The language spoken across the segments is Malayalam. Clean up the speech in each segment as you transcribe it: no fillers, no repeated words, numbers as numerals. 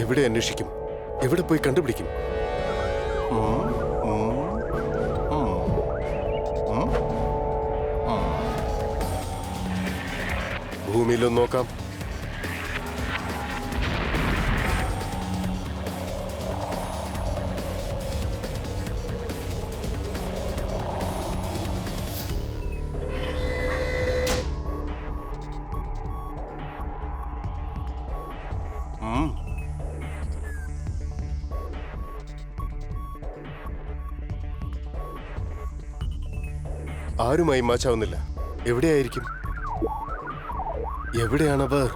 എവിടെ അന്വേഷിക്കും? എവിടെ പോയി കണ്ടുപിടിക്കും? ഭൂമിയിലൊന്ന് നോക്കാം. ആരുമായി മാച്ചാവുന്നില്ല. എവിടെയായിരിക്കും? എവിടെയാണവർ?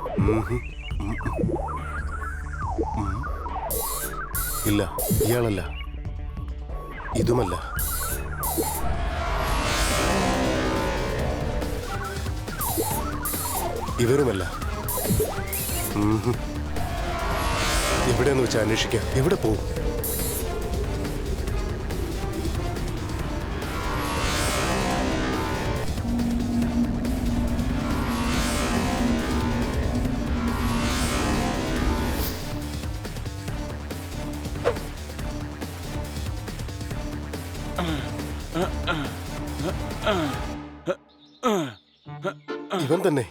ഇല്ല, ഇയാളല്ല, ഇതുമല്ല. ഇവരുമല്ല. എവിടെയെന്ന് വെച്ചാൽ അന്വേഷിക്കാം. എവിടെ പോവും? ഇവൻ തന്നെ.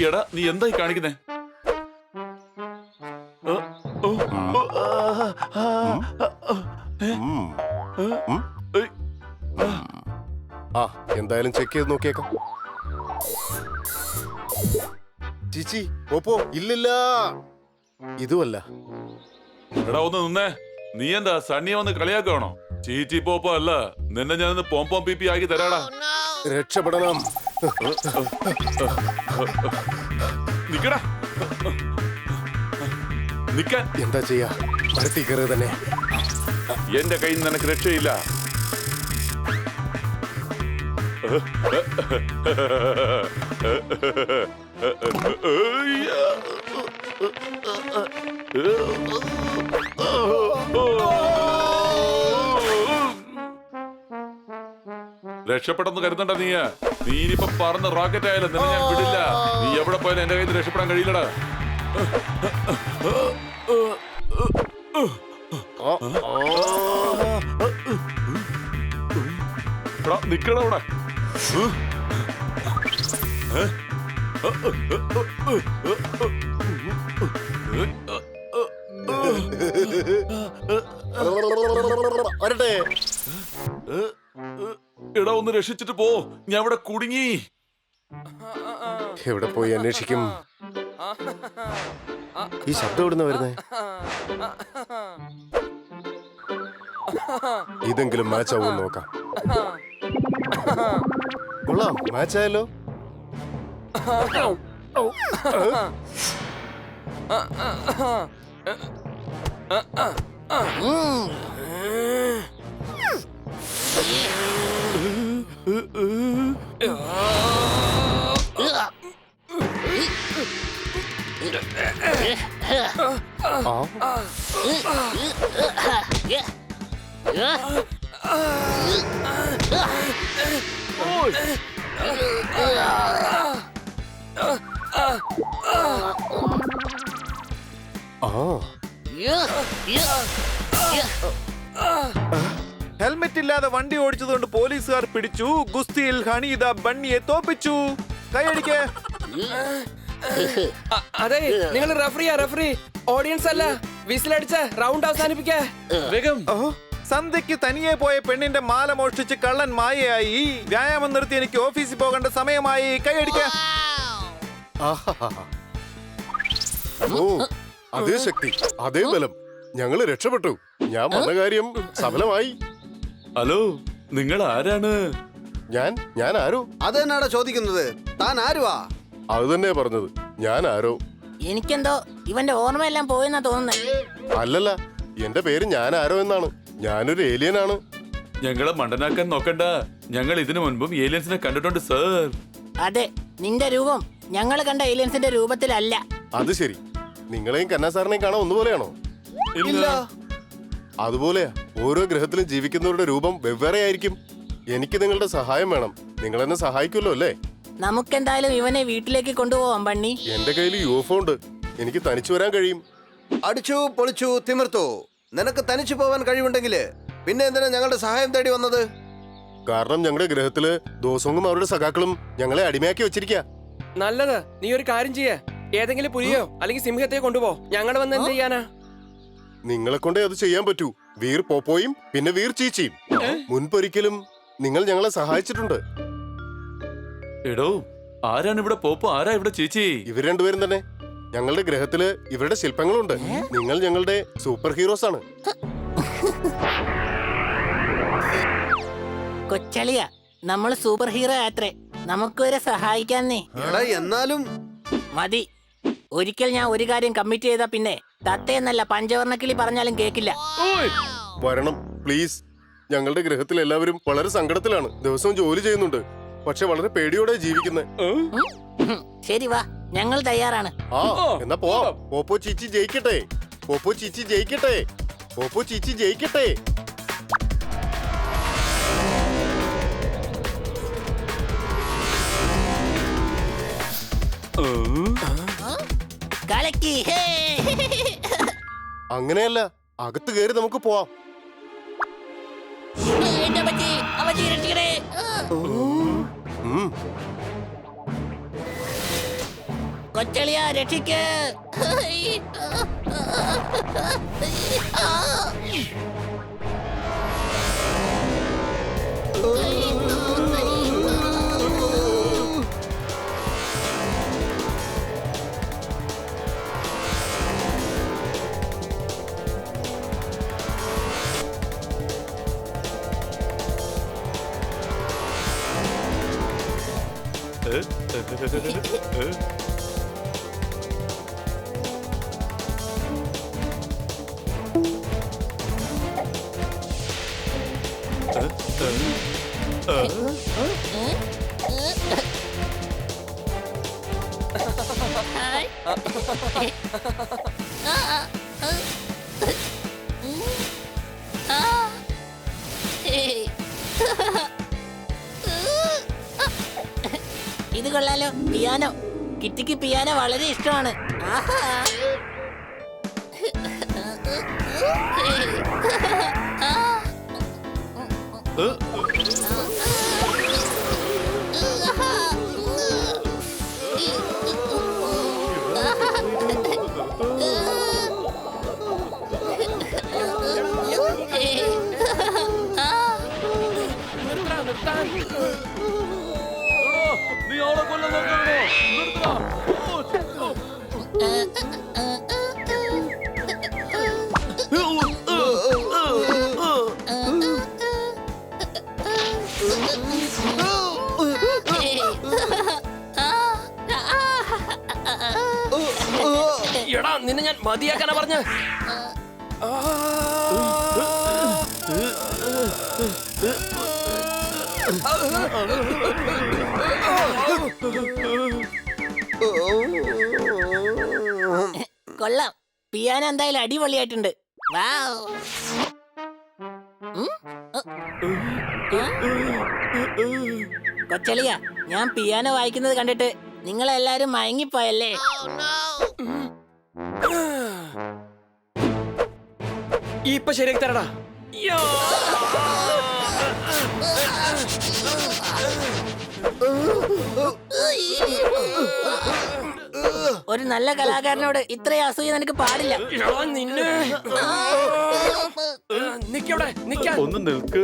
എടാ, നീ എന്തായി കാണിക്കുന്നേ? ആ, എന്തായാലും ചെക്ക് ചെയ്ത് നോക്കിയേക്കാം. ചിച്ചി, ഓപ്പോ, ഇല്ലില്ല, ഇതുമല്ല. എടാ, ഒന്ന് നിന്നേ. നീ എന്താ സണ്ണിയെ വന്ന് കളിയാക്കണോ? ചീച്ചി പോപ്പോ അല്ല, നിന്നെ ഞാനൊന്ന് പോംപോം പി ആക്കി തരാടാ. രക്ഷപ്പെടണം. നിക്കടാ, നിക്കാൻ. എന്താ ചെയ്യാ? മരത്തിൽ കയറുക തന്നെ. എന്റെ കയ്യിൽ നിന്ന് നിനക്ക് രക്ഷയില്ല. രക്ഷപ്പെട്ടെന്ന് കരുതണ്ട. നീ ഇനിയിപ്പൊ പറന്ന് റോക്കറ്റ് ആയാലും നിന്നെ ഞാൻ വിടില്ല. നീ എവിടെ പോയാലും എന്റെ കയ്യിൽ നിന്ന് രക്ഷപ്പെടാൻ കഴിയില്ലടാ. നിക്കട അവിടെ. വരട്ടെ. എടാ, ഒന്ന് രക്ഷിച്ചിട്ട് പോ. ഞാൻ ഇവിടെ കുടുങ്ങി. എവിടെ പോയി അന്വേഷിക്കും? ഈ ശബ്ദം എവിടുന്ന വരുന്നേ? ഇതെങ്കിലും മാച്ച് ആവും നോക്കാം. കൊള്ളാം, മാച്ച് ആയല്ലോ. ഹെൽമെറ്റ് ഇല്ലാതെ വണ്ടി ഓടിച്ചതുകൊണ്ട് പോലീസുകാർ പിടിച്ചു. ഗുസ്തിയിൽ ഹണീദ ബണ്ണിയെ തോപ്പിച്ചു. കൈയടിക്ക്. അതെ, നിങ്ങൾ റഫറി ഓഡിയൻസ് അല്ല. വിസിലടിച്ച റൗണ്ട് അവസാനിപ്പിക്ക. വേഗം. സന്ധ്യക്ക് തനിയെ പോയ പെണ്ണിന്റെ മാല മോഷ്ടിച്ച് കള്ളൻ മായയായി. വ്യായാമം നിർത്തി എനിക്ക് ഓഫീസിൽ പോകേണ്ട സമയമായി. കൈയടിക്ക. ഓ, അതേ ശക്തി, അതേ ബലം. ഞങ്ങള് രക്ഷപ്പെട്ടു. ഞാൻ വന്ന കാര്യം സഫലമായി. ഹലോ, നിങ്ങൾ ആരാണ്? ഞാൻ ആരോ. അത് തന്നെയാടാ ചോദിക്കുന്നത്. താൻ ആരുവാ? അത് തന്നെയാ പറഞ്ഞത്. ഞാൻ ആരോ. എനിക്കെന്തോ ഇവന്റെ ഓർമ്മയെല്ലാം പോയെന്നാ തോന്നുന്നത്. അല്ലല്ല, എന്റെ പേര് ഞാൻ ആരോ എന്നാണ്. ഞാനൊരു ഏലിയനാണ്. ഞങ്ങളെ മണ്ടനാക്കാൻ നോക്കണ്ട. ഞങ്ങൾ ഇതിനു മുൻപും ഏലിയൻസിനെ കണ്ടിട്ടുണ്ട് സർ. അതെ, നിന്റെ രൂപം ഞങ്ങൾ കണ്ട ഏലിയൻസിന്റെ രൂപത്തിലല്ല. അത് ശരി. നിങ്ങളെയും കന്നാ സാറിനെയും കാണാൻ ഒന്നുപോലെയാണോ? ഇല്ല. അതുപോലെയാ. ഓരോ ഗ്രഹത്തിലും ജീവിക്കുന്നവരുടെ രൂപം വെവ്വേറെ ആയിരിക്കും. എനിക്ക് നിങ്ങളുടെ സഹായം വേണം. നിങ്ങൾ എന്നെ സഹായിക്കുമല്ലോ അല്ലേ? നമുക്കെന്തായാലും ഇവനെ വീട്ടിലേക്ക് കൊണ്ടുപോവാം ബണ്ണി. എന്റെ കയ്യിൽ UFO ഉണ്ട്. എനിക്ക് തനിച്ചു വരാൻ കഴിയും. അടിച്ചു പൊളിച്ചു തിമിർത്തു. നിനക്ക് തനിച്ചു പോവാൻ കഴിവുണ്ടെങ്കില് പിന്നെ എന്തിനാ ഞങ്ങളുടെ സഹായം തേടി വന്നത്? കാരണം ഞങ്ങളുടെ ഗ്രഹത്തില് ദോസവും അവരുടെ സഖാക്കളും ഞങ്ങളെ അടിമയാക്കി വെച്ചിരിക്കുക. നല്ലത്. നീ ഒരു കാര്യം ചെയ്യേ, ഏതെങ്കിലും പുലിയോ അല്ലെങ്കിൽ സിംഹത്തെ കൊണ്ടുപോ. ഞങ്ങൾ വന്ന് എന്ത് ചെയ്യാനാ? നിങ്ങളെ കൊണ്ടേ അത് ചെയ്യാൻ പറ്റൂ. വീർ പോപ്പോയും പിന്നെ വീർ ചീച്ചിയും. മുൻപൊരിക്കലും നിങ്ങൾ ഞങ്ങളെ സഹായിച്ചിട്ടുണ്ട്. എടോ, ആരാണ് ഇവിടെ പോപ്പോ, ആരാ ഇവിടെ ചേച്ചി? ഇവർ രണ്ടുപേരും തന്നെ. ഞങ്ങളുടെ ഗ്രഹത്തില് ഇവരുടെ ശില്പങ്ങളുണ്ട്. നിങ്ങൾ ഞങ്ങളുടെ സൂപ്പർ ഹീറോസ് ആണ്. കൊച്ചളിയ, നമ്മൾ സൂപ്പർ ഹീറോ ആത്രേ. നമുക്ക് വരെ സഹായിക്കാന്നേ. എടാ എന്നാലും മതി. ഒരിക്കൽ ഞാൻ ഒരു കാര്യം കമ്മിറ്റ് ചെയ്താ പിന്നെ തത്തയെന്നല്ല പഞ്ചവർണ്ണക്കിളി പറഞ്ഞാലും കേക്കില്ല. വരണം പ്ലീസ്. ഞങ്ങളുടെ ഗ്രഹത്തിൽ എല്ലാവരും വളരെ സങ്കടത്തിലാണ്. ദിവസവും ജോലി ചെയ്യുന്നുണ്ട്, പക്ഷെ വളരെ പേടിയോടെ ജീവിക്കുന്നത്. ശരി വാ, ഞങ്ങൾ തയ്യാറാണ്. ആ എന്നാ പോവാം. പോപ്പോ ചീച്ചി ജയിക്കട്ടെ. പോപ്പോ ചീച്ചി ജയിക്കട്ടെ. പോപ്പോ ചീച്ചി ജയിക്കട്ടെ. കലക്കി. ഹേ. അങ്ങനെയല്ല, അകത്ത് കയറി നമുക്ക് പോവാം. എന്റെ അമ്മച്ചി, അമ്മച്ചി രക്ഷിക്കണേ. ഉം. കൊച്ചളിയ രക്ഷിക്ക്. ഇത് കൊള്ളാലോ, പിയാനോ. കിറ്റിക്ക് പിയാനോ വളരെ ഇഷ്ടമാണ്. ആഹാ. നീ ആളെ കൊല്ലാൻ നോക്കണോ? നിർത്തടാ. എടാ, നിന്നെ ഞാൻ മതിയാക്കാനാ പറഞ്ഞ. കൊള്ളാം, പിയാനോ എന്തായാലും അടിപൊളിയായിട്ടുണ്ട്. വൗ. കൊച്ചളിയ, ഞാൻ പിയാനോ വായിക്കുന്നത് കണ്ടിട്ട് നിങ്ങളെല്ലാരും മയങ്ങിപ്പോയല്ലേ? ഇപ്പൊ ശരിയാക്കി തരടാ. ഒരു നല്ല കലാകാരനോട് ഇത്രയും അസൂയ നിനക്ക് പാടില്ല. നിന്നെ നിക്കവിടെ നിക്കാൻ. ഒന്ന് നിൽക്ക്.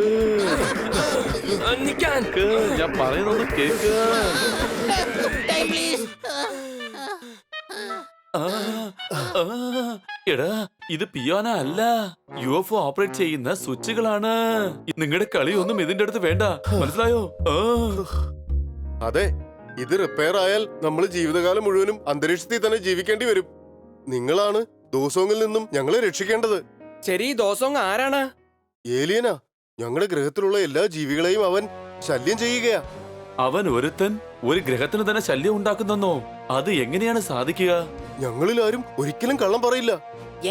നിക്കാൻ. ഞാൻ പറയുന്നത് കേക്ക്. Time, please. എടാ, ഇത് പിയാനോ അല്ല, UFO ഓപ്പറേറ്റ് ചെയ്യുന്ന സ്വിച്ചുകളാണ്. നിങ്ങളുടെ കളിയൊന്നും ഇതിന്റെ അടുത്ത് വേണ്ട, മനസ്സിലായോ? അതെ, ഇത് റിപ്പയർ ആയാൽ നമ്മൾ ജീവിതകാലം മുഴുവനും അന്തരീക്ഷത്തിൽ തന്നെ ജീവിക്കേണ്ടി വരും. നിങ്ങളാണ് ദോസോങ്ങിൽ നിന്നും ഞങ്ങളെ രക്ഷിക്കേണ്ടത്. ശരി, ദോസോങ് ആരാണ്? ഏലിയനാ. ഞങ്ങളുടെ ഗ്രഹത്തിലുള്ള എല്ലാ ജീവികളെയും അവൻ ശല്യം ചെയ്യുകയാ. അവൻ ഒരുത്തൻ ഒരു ഗ്രഹത്തിന് തന്നെ ശല്യം ഉണ്ടാക്കുന്നോ? അത് എങ്ങനെയാണ് സാധിക്കുക? ഞങ്ങളിൽ ആരും ഒരിക്കലും കള്ളം പറയില്ല.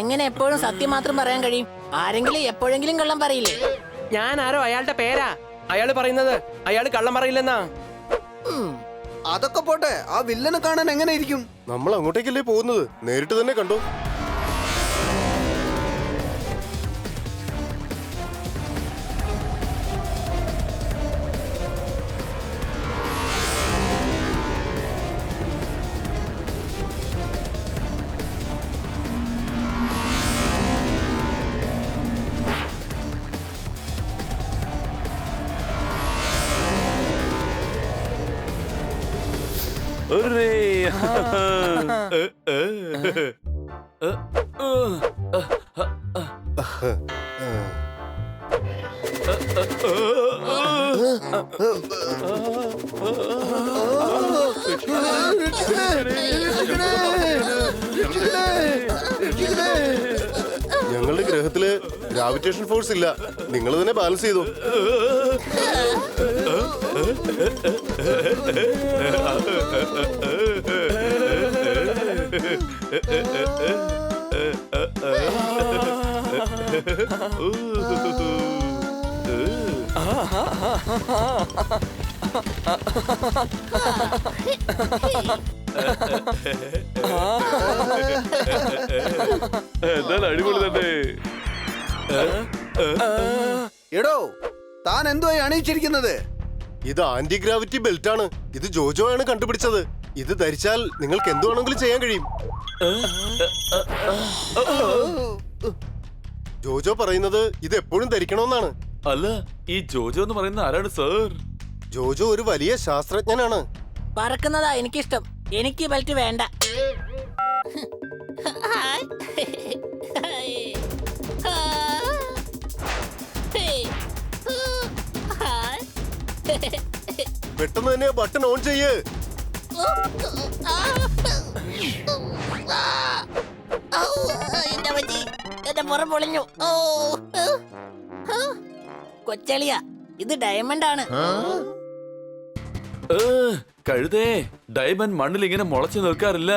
എങ്ങനെ എപ്പോഴും സത്യം മാത്രം പറയാൻ കഴിയും? ആരെങ്കിലും എപ്പോഴെങ്കിലും കള്ളം പറയില്ലേ? ഞാൻ ആരോ അയാളുടെ പേരാ. അയാള് പറയുന്നത് അയാള് കള്ളം പറയില്ലെന്നാ. അതൊക്കെ പോട്ടെ, ആ വില്ലനെ കാണാൻ എങ്ങനെ ഇരിക്കും? നമ്മൾ അങ്ങോട്ടേക്കല്ലേ പോകുന്നത്, നേരിട്ട് തന്നെ കണ്ടോ. ഞങ്ങളുടെ ഗ്രഹത്തില് ഗ്രാവിറ്റേഷൻ ഫോഴ്സ് ഇല്ല, നിങ്ങൾ തന്നെ ബാലൻസ് ചെയ്തു. എന്തായാലും അടിപൊളി തന്നെ. എടോ, താൻ എന്തുവായി അണിയിച്ചിരിക്കുന്നത്? ഇത് ആന്റി ഗ്രാവിറ്റി ബെൽറ്റ് ആണ്. ഇത് ജോജോ ആണ് കണ്ടുപിടിച്ചത്. ഇത് ധരിച്ചാൽ നിങ്ങൾക്ക് എന്ത് വേണമെങ്കിലും ചെയ്യാൻ കഴിയും. ജോജോ പറയുന്നത് ഇത് എപ്പോഴും ധരിക്കണമെന്നാണ്. അല്ല, ഈ ജോജോ എന്ന് പറയുന്ന ആരാണ് സർ? ജോജോ ഒരു വലിയ ശാസ്ത്രജ്ഞനാണ്. പറക്കുന്നതാ എനിക്കിഷ്ടം. എനിക്ക് ബെൽറ്റ് വേണ്ട. പെട്ടെന്ന് തന്നെ ബട്ടൺ ഓൺ ചെയ്യ്. എന്റെ പുറം പൊളിഞ്ഞു. കൊച്ചളിയ, ഇത് ഡയമണ്ട് ആണ്. കഴുതേ, ഡയമണ്ട് മണ്ണിൽ ഇങ്ങനെ മുളച്ചു നിൽക്കാറില്ല.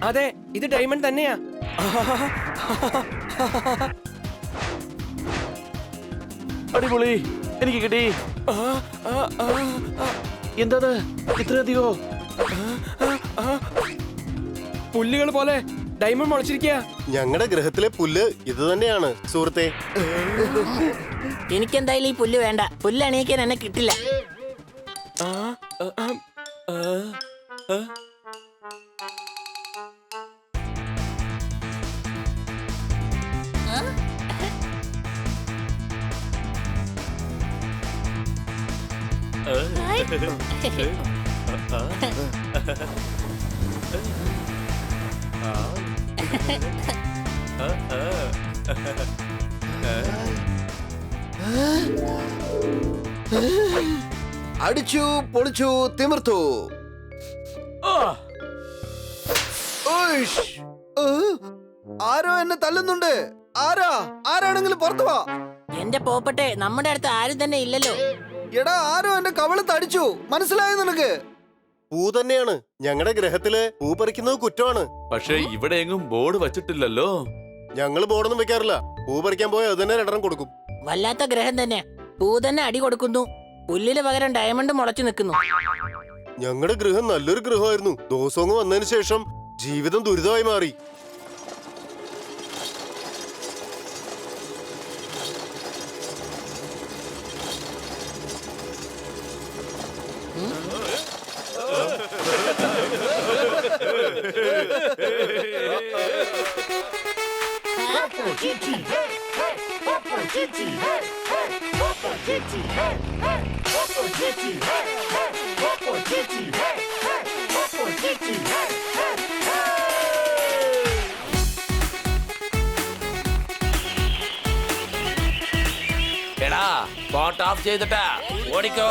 അതെ, ഇത് ഡയമണ്ട് തന്നെയാ. അടിപൊളി, എനിക്ക് കിട്ടി. എന്താ ഇത്രയധികോ? പുല്ലുകൾ പോലെ ഡയമണ്ട് മുളച്ചിരിക്കുക. ഞങ്ങളുടെ ഗ്രഹത്തിലെ പുല്ല് ഇത് തന്നെയാണ് സുഹൃത്തെ. എനിക്കെന്തായാലും ഈ പുല്ല് വേണ്ട. പുല്ല് അണിയിക്കാൻ എന്നെ കിട്ടില്ല. അടിച്ചു പൊളിച്ചു തിമിർത്തു. ഉയ്ഷ്. ആരോ എന്നെ തല്ലുന്നുണ്ട്. ആരാണെങ്കിലും പുറത്തു വാ. എന്റെ പോപ്പട്ടെ, നമ്മുടെ അടുത്ത് ആരും തന്നെ ഇല്ലല്ലോ. എടാ, ആരോ എന്റെ കവളത്ത് അടിച്ചു. മനസ്സിലായോ നിനക്ക്? പൂ തന്നെയാണ്. ഞങ്ങളുടെ ഗ്രഹത്തില് പൂ പറിക്കുന്നത് കുറ്റമാണ്. പക്ഷെ ഇവിടെ എങ്ങും ബോർഡ് വച്ചിട്ടില്ലല്ലോ. ഞങ്ങള് ബോർഡൊന്നും വെക്കാറില്ല. പൂ പറിക്കാൻ പോയാൽ അത് തന്നെ രണ്ടെണ്ണം കൊടുക്കും. വല്ലാത്ത ഗ്രഹം തന്നെ. പൂ തന്നെ അടി കൊടുക്കുന്നു. പുല്ലിന് പകരം ഡയമണ്ട് മുളച്ചു നിൽക്കുന്നു. ഞങ്ങളുടെ ഗൃഹം നല്ലൊരു ഗൃഹമായിരുന്നു. ദോസോങ് വന്നതിന് ശേഷം ജീവിതം ദുരിതമായി മാറി. എടാ, ബോട്ട് ഓഫ് ചെയ്തിട്ടാ ഓടിക്കോ.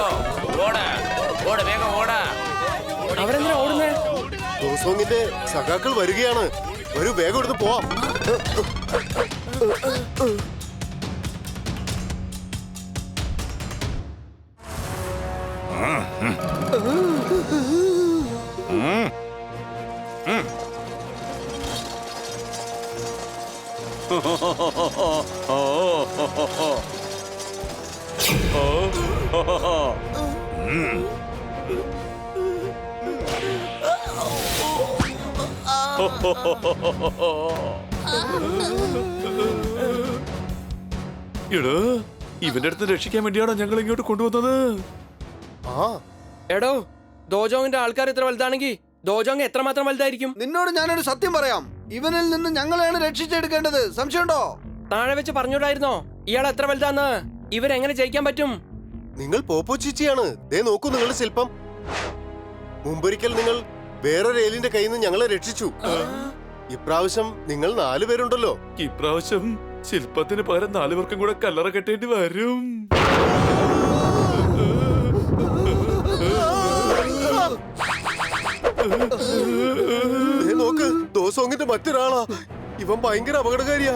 ഓട് വേഗം ഓടാ. അവരെന്തിനാ ഓടുന്നേ? ദോസോങ്ങിന്റെ സഖാക്കൾ വരികയാണ്. ഒരു വേഗം എടുത്ത് പോവാം. ഓ എടാ ഇവന്റെ അടുത്ത് രക്ഷിക്കാൻ വേണ്ടിയാണോ ഞങ്ങൾ ഇങ്ങോട്ട് കൊണ്ടുവന്നത്? ആ എടോ ദോജോങ്ങിന്റെ ആൾക്കാർ ഇത്ര വലുതാണെങ്കിൽ ദോജോങ് എത്രമാത്രം വലുതായിരിക്കും? നിന്നോട് ഞാനൊരു സത്യം പറയാം, ഇവനിൽ നിന്ന് ഞങ്ങളെയാണ് രക്ഷിച്ചെടുക്കേണ്ടത്. സംശയമുണ്ടോ? താഴെ വെച്ച് പറഞ്ഞോടായിരുന്നോ ഇയാൾ എത്ര വലുതാന്ന്? ഇവരെങ്ങനെ ജയിക്കാൻ പറ്റും? നിങ്ങൾ പോപ്പോ ചീച്ചിയാണ്. ദേ നോക്കൂ നിങ്ങളുടെ ശില്പം. മുമ്പൊരിക്കൽ നിങ്ങൾ വേറൊരു ഏലിന്റെ കയ്യിൽ നിന്ന് ഞങ്ങളെ രക്ഷിച്ചു. ഇപ്രാവശ്യം നിങ്ങൾ 4 പേരുണ്ടല്ലോ. ഇപ്രാവശ്യം ശില്പത്തിന് പകരം 4 പേർക്കും കൂടെ കല്ലറ കെട്ടേണ്ടി വരും. ദേ നോക്ക്, ദോസോങ്ങിന്റെ മറ്റൊരാളാ. ഇവൻ ഭയങ്കര അപകടകാരിയാ.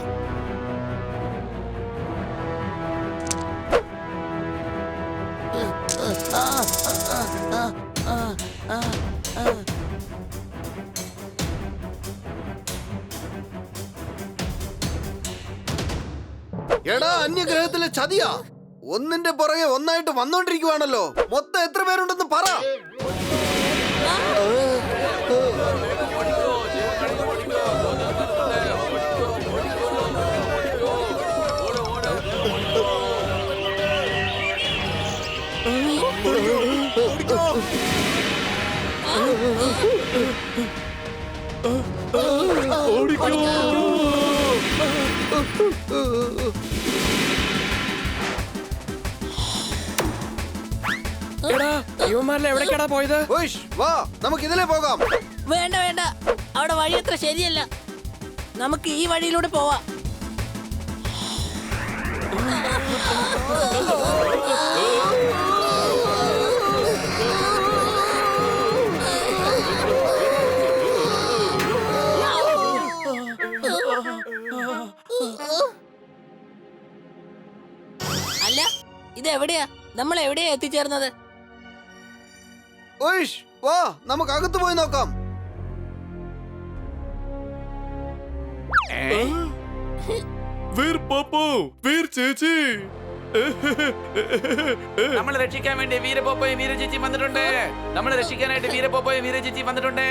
എടാ അന്യഗ്രഹത്തിലെ ചതിയാ. ഒന്നിന്റെ പുറകെ ഒന്നായിട്ട് വന്നോണ്ടിരിക്കുവാണല്ലോ. മൊത്തം എത്ര പേരുണ്ടെന്ന് പറ. എടാ ഇവന്മാരിൽ എവിടേക്കാടാ പോയത്? ഉയ്ഷ്, വാ നമുക്ക് ഇതിലേ പോകാം. വേണ്ട വേണ്ട, അവിടെ വഴി അത്ര ശരിയല്ല. നമുക്ക് ഈ വഴിയിലൂടെ പോവാം. അല്ല, ഇത് എവിടെയാ? നമ്മൾ എവിടെയാ എത്തിച്ചേർന്നത്? ഉയ്ഷ്, വാ നമുക്ക് അകത്ത് പോയി നോക്കാം. വീർ പോപ്പോ, വീർ ചേച്ചി. നമ്മളെ രക്ഷിക്കാൻ വേണ്ടി വീരപോപ്പോയും വീരചേച്ചി വന്നിട്ടുണ്ട്. നമ്മളെ രക്ഷിക്കാനായിട്ട് വീരപോപ്പോയും വീരചേച്ചി വന്നിട്ടുണ്ട്.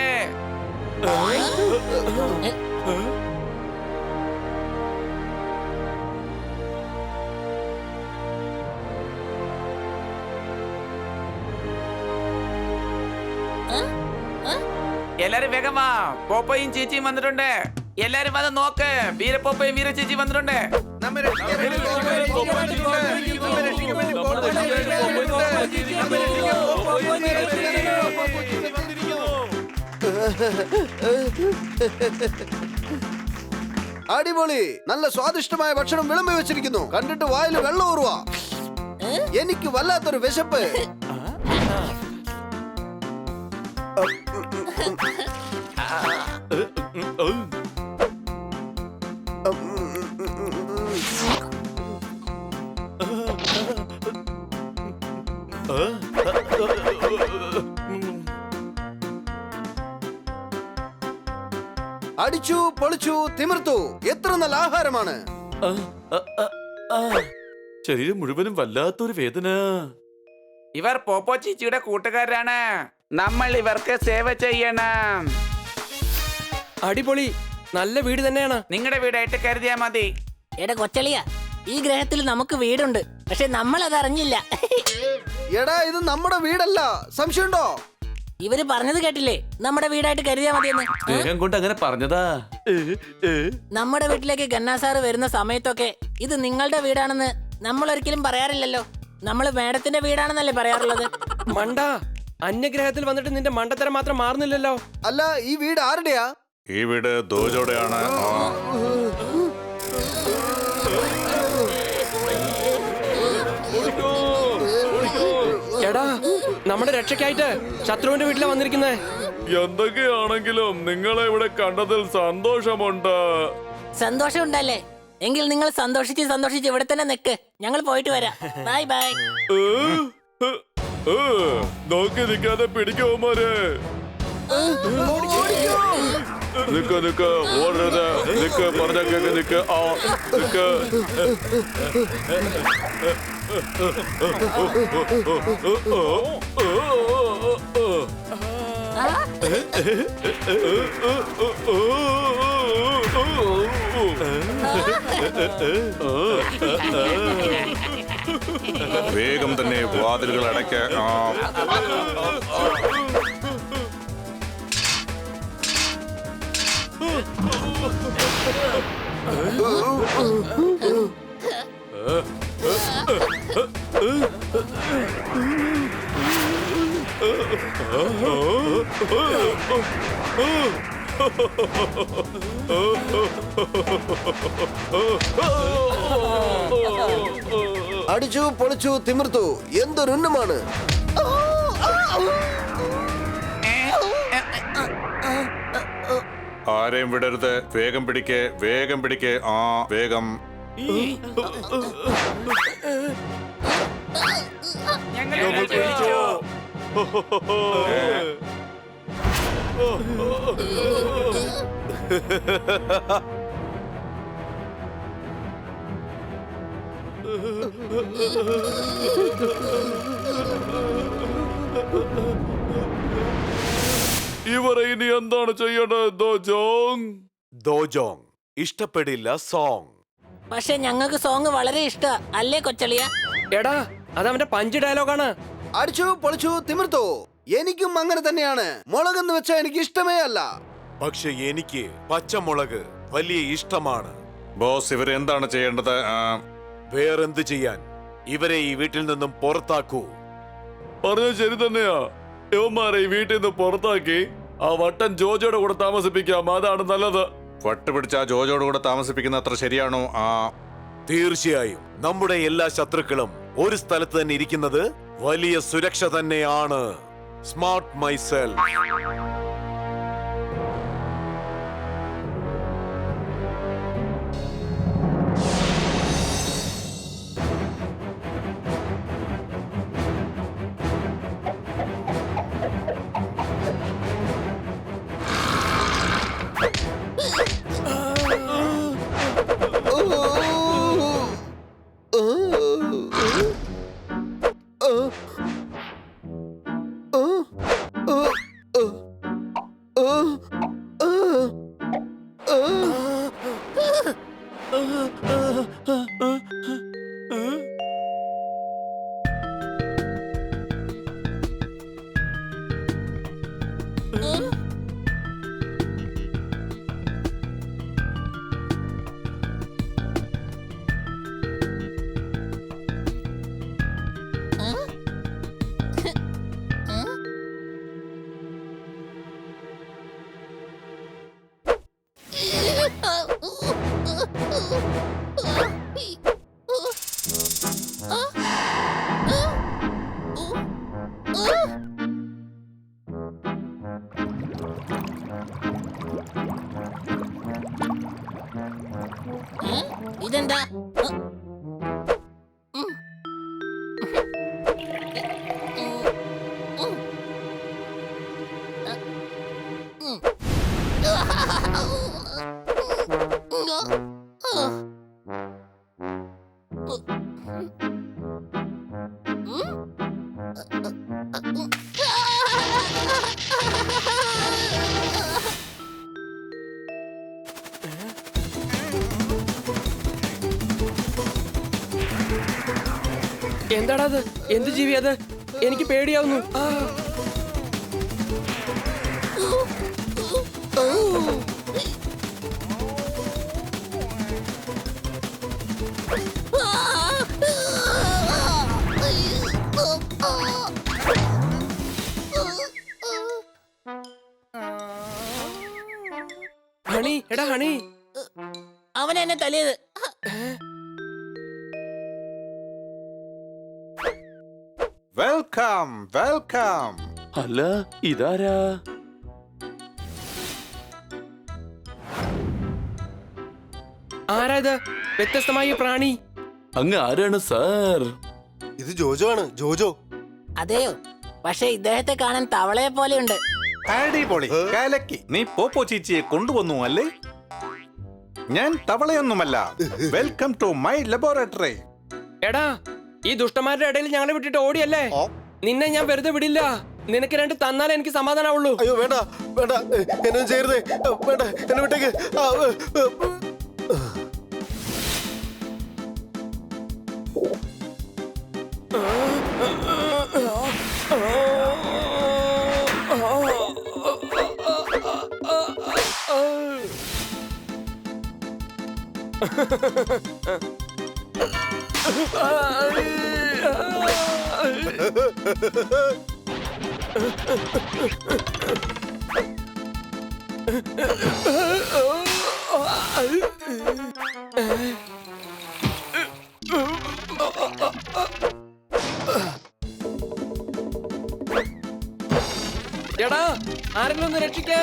എല്ലാരും വേഗം വാ, പോപ്പോയും ചേച്ചിയും വന്നിട്ടുണ്ട്. എല്ലാരും വന്ന് നോക്ക്, വീരപോപ്പോയും വീരചേച്ചി വന്നിട്ടുണ്ട്. അടിപൊളി, നല്ല സ്വാദിഷ്ടമായ ഭക്ഷണം വിളമ്പി വെച്ചിരിക്കുന്നു. കണ്ടിട്ട് വായിൽ വെള്ളം ഊറുവാ. എനിക്ക് വല്ലാത്തൊരു വിശപ്പ്. അടിച്ചു പൊളിച്ചു തിമിർത്തു. എത്ര നല്ല ആഹാരമാണ്. ശരീരം മുഴുവനും വല്ലാത്തൊരു വേദന. ഇവർ പോപ്പോ ചേച്ചിയുടെ കൂട്ടുകാരാണ്. നമ്മൾ ഇവർക്ക് സേവ ചെയ്യണം. അടിപൊളി, നല്ല വീട് തന്നെയാണ്. നിങ്ങളുടെ വീടായിട്ട് കരുതിയാ മതി. എടാ കൊച്ചളിയ, ഈ ഗ്രഹത്തിൽ നമുക്ക് വീടുണ്ട്, പക്ഷെ നമ്മൾ അത് അറിഞ്ഞില്ല. എടാ ഇത് നമ്മുടെ വീടല്ല. സംശയമുണ്ടോ? ഇവര് പറഞ്ഞത് കേട്ടില്ലേ, നമ്മുടെ വീടായിട്ട് കരുതിയാ മതിയെന്ന്. സ്നേഹം കൊണ്ട് അങ്ങനെ പറഞ്ഞതാ. നമ്മുടെ വീട്ടിലേക്ക് ഗന്നാ സാറ് വരുന്ന സമയത്തൊക്കെ ഇത് നിങ്ങളുടെ വീടാണെന്ന് നമ്മൾ ഒരിക്കലും പറയാറില്ലല്ലോ. നമ്മൾ മേഡത്തിന്റെ വീടാണെന്നല്ലേ പറയാറുള്ളത്. മണ്ട, അന്യഗ്രഹത്തിൽ വന്നിട്ട് നിന്റെ മണ്ടത്തരം മാത്രം മാറുന്നില്ലല്ലോ. അല്ല, ഈ വീട് ആരുടെയാ? ഈ വീട് ദോജോടെയാണ്. എടാ, നമ്മുടെ രക്ഷയ്ക്കായിട്ട് ശത്രുവിന്റെ വീട്ടിലാ വന്നിരിക്കുന്നേ. എന്തൊക്കെയാണെങ്കിലും നിങ്ങളെ ഇവിടെ കണ്ടതിൽ സന്തോഷമുണ്ട്. സന്തോഷം ഉണ്ടല്ലേ? എങ്കിൽ നിങ്ങൾ സന്തോഷിച്ച് ഇവിടെ തന്നെ നിക്ക്. ഞങ്ങൾ പോയിട്ട് വരാം. Bye bye. നോക്കി നിൽക്കാതെ പിടിക്കുമാരെ. നിക്ക് നിക്ക് ഓടരുത് നിക്ക് പറഞ്ഞ കേക്ക് നിക്ക് ആ നിക്ക് വേഗം തന്നെ വാതിലുകൾ അടയ്ക്ക അടിച്ചു പൊളിച്ചു തിമിർത്തു എന്തൊരുന്നമാണ്. ആരെയും വിടരുത് വേഗം പിടിക്കേ വേഗം പിടിക്കേ ആ വേഗം ഇവരെ ഇനി എന്താണ് ചെയ്യേണ്ടത് ദോജോങ്? ദോജോങ് ഇഷ്ടപ്പെടില്ല സോങ്. പക്ഷെ ഞങ്ങൾക്ക് സോങ് വളരെ ഇഷ്ട അല്ലേ കൊച്ചളിയ? എടാ അതവന്റെ പഞ്ച് ഡയലോഗാണ്. അടിച്ചു പൊളിച്ചു തിമിർത്തു. എനിക്കും അങ്ങനെ തന്നെയാണ്. മുളകെന്ന് വെച്ചാൽ എനിക്ക് ഇഷ്ടമേ അല്ല. പക്ഷെ എനിക്ക് പച്ചമുളക് വലിയ ഇഷ്ടമാണ്. ബോസ് ഇവരെ എന്താണ് ചെയ്യേണ്ടത്? വേറെന്ത് ചെയ്യാൻ? ഇവരെ ഈ വീട്ടിൽ നിന്നും പുറത്താക്കൂ. പറഞ്ഞത് ശരി തന്നെയാ. യവന്മാരെ ഈ വീട്ടിൽ നിന്ന് പുറത്താക്കി ആ വട്ടൻ ജോജോയുടെ കൂടെ താമസിപ്പിക്കാം. അതാണ് നല്ലത്. വട്ട് പിടിച്ച ജോജോയുടെ കൂടെ താമസിപ്പിക്കുന്ന അത്ര ശരിയാണോ? തീർച്ചയായും നമ്മുടെ എല്ലാ ശത്രുക്കളും ഒരു സ്ഥലത്ത് തന്നെ ഇരിക്കുന്നത് വലിയ സുരക്ഷ തന്നെയാണ്. Smart myself. ഇതെന്താ? എന്താടാ അത്? എന്ത് ജീവി അത്? എനിക്ക് പേടിയാവുന്നു. ഹണി, എടാ ഹണി, അവൻ എന്നെ തല്ലിയത്. Welcome welcome. അല്ല ഇതാരാ? ആരാ ഇത്? വ്യത്യസ്തമായ പ്രാണി. അങ്ങ് ആരാണ് സാർ? ഇത് ജോജോ ആണ്. ജോജോ. അതെയോ? പക്ഷെ ഇദ്ദേഹത്തെ കാണാൻ തവളയെ പോലെയുണ്ട്. അടിപൊളി കലക്കി. നീ പോപ്പോ ചീച്ചിയെ കൊണ്ടുവന്നു അല്ലേ? ഞാൻ തവളയൊന്നുമല്ല. Welcome to my laboratory. എടാ ഈ ദുഷ്ടന്മാരുടെ ഇടയിൽ ഞങ്ങളെ വിട്ടിട്ട് ഓടിയല്ലേ? നിന്നെ ഞാൻ വെറുതെ വിടില്ല. നിനക്ക് രണ്ട് തന്നാലേ എനിക്ക് സമാധാനമുള്ളൂ. അയ്യോ വേണ്ട വേണ്ട, എന്നെ ചെയ്യരുതേ, വേണ്ട, എന്നെ വിട്ടേക്ക്. എടാ ആരെങ്കിലും ഒന്ന് രക്ഷിക്കേ,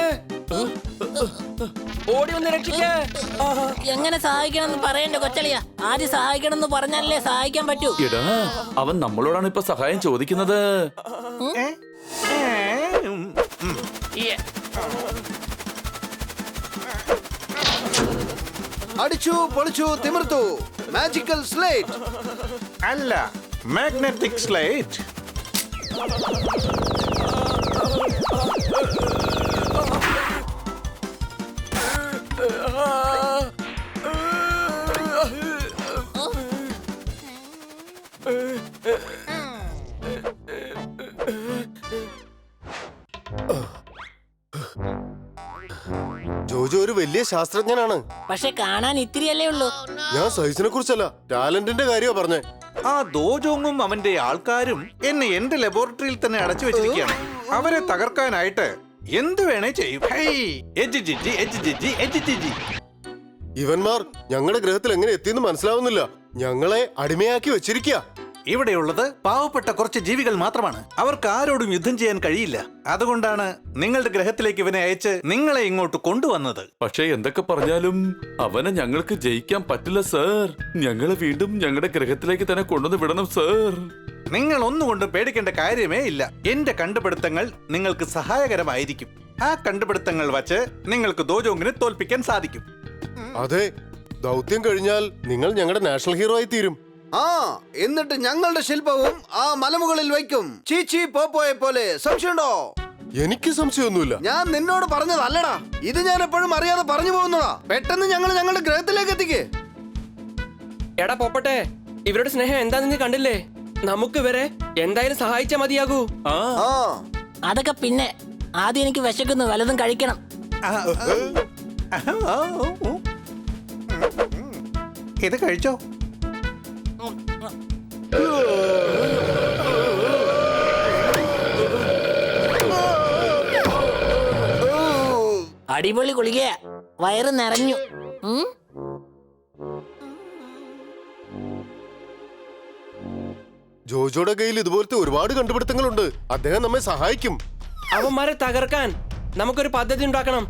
ഓടി ഒന്ന് രക്ഷിക്കേ. എങ്ങനെ സഹായിക്കണമെന്ന് പറയണ്ടേ കൊച്ചളിയ? ആദ്യം സഹായിക്കണമെന്ന് പറഞ്ഞാലേ സഹായിക്കാൻ പറ്റൂ. എടാ അവൻ നമ്മളോടാണ് ഇപ്പൊ സഹായം ചോദിക്കുന്നത്. അടിച്ചു പൊളിച്ചു തിമിർത്തു. മാജിക്കൽ സ്ലേറ്റ് അല്ല, മാഗ്നറ്റിക് സ്ലേറ്റ്. ജോജോ ഒരു വലിയ ശാസ്ത്രജ്ഞനാണ്. പക്ഷെ കാണാൻ ഇത്തിരിയല്ലേ ഉള്ളൂ. ഞാൻ സൈസിനെ കുറിച്ചല്ല, ടാലന്റിന്റെ കാര്യമാ പറഞ്ഞേ. ആ ദോജോങ്ങും അവന്റെ ആൾക്കാരും എന്നെ എന്റെ ലബോറട്ടറിയിൽ തന്നെ അടച്ചു വെച്ചിരിക്കുകയാണ്. അവരെ തകർക്കാനായിട്ട് എന്ത് വേണേ ചെയ്യും. ഇവന്മാർ ഞങ്ങളുടെ ഗ്രഹത്തിൽ എങ്ങനെ എത്തിയെന്ന് മനസ്സിലാവുന്നില്ല. ഞങ്ങളെ അടിമയാക്കി വെച്ചിരിക്കുക. ഇവിടെയുള്ളത് പാവപ്പെട്ട കുറച്ച് ജീവികൾ മാത്രമാണ്. അവർക്ക് ആരോടും യുദ്ധം ചെയ്യാൻ കഴിയില്ല. അതുകൊണ്ടാണ് നിങ്ങളുടെ ഗ്രഹത്തിലേക്ക് ഇവനെ അയച്ച് നിങ്ങളെ ഇങ്ങോട്ട് കൊണ്ടുവന്നത്. പക്ഷെ എന്തൊക്കെ പറഞ്ഞാലും അവനെ ഞങ്ങൾക്ക് ജയിക്കാൻ പറ്റില്ല സർ. ഞങ്ങളെ വീണ്ടും ഞങ്ങളുടെ ഗ്രഹത്തിലേക്ക് തന്നെ കൊണ്ടുവന്ന് വിടണം സർ. നിങ്ങൾ ഒന്നുകൊണ്ട് പേടിക്കേണ്ട കാര്യമേ ഇല്ല. എന്റെ കണ്ടുപിടുത്തങ്ങൾ നിങ്ങൾക്ക് സഹായകരമായിരിക്കും. ആ കണ്ടുപിടുത്തങ്ങൾ വച്ച് നിങ്ങൾക്ക് ദോജോങ്ങിനെ തോൽപ്പിക്കാൻ സാധിക്കും. അതെ, ദൗത്യം കഴിഞ്ഞാൽ നിങ്ങൾ ഞങ്ങളുടെ നാഷണൽ ഹീറോ ആയി തീരും. ആ എന്നിട്ട് ഞങ്ങളുടെ ശില്പവും ആ മലമുകളിൽ വയ്ക്കും, ചീച്ചി പോപ്പോയെ പോലെ. സംശയമുണ്ടോ? എനിക്ക് സംശയമൊന്നുമില്ല. ഞാൻ നിന്നോട് പറഞ്ഞതല്ലടാ, ഇത് ഞാൻ എപ്പോഴും അറിയാതെ പറഞ്ഞു പോകുന്നതാ. പെട്ടെന്ന് ഞങ്ങൾ ഞങ്ങളുടെ ഗ്രഹത്തിലേക്ക് എത്തിക്കേ. എടാ പോപ്പട്ടെ, ഇവരുടെ സ്നേഹം എന്താന്ന് നീ കണ്ടില്ലേ? നമുക്ക് ഇവരെ എന്തായാലും സഹായിച്ചാ മതിയാകൂ. ആ അതൊക്കെ പിന്നെ. ആദ്യം എനിക്ക് വിശക്കുന്നു, വല്ലതും കഴിക്കണം. ഇത് കഴിച്ചോ? അടിപൊളി ഗുളികയാ, വയറ് നിറഞ്ഞു. ജോജോയുടെ കയ്യിൽ ഇതുപോലത്തെ ഒരുപാട് കണ്ടുപിടുത്തങ്ങളുണ്ട്. അദ്ദേഹം നമ്മെ സഹായിക്കും. അവന്മാരെ തകർക്കാൻ നമുക്കൊരു പദ്ധതി ഉണ്ടാക്കണം.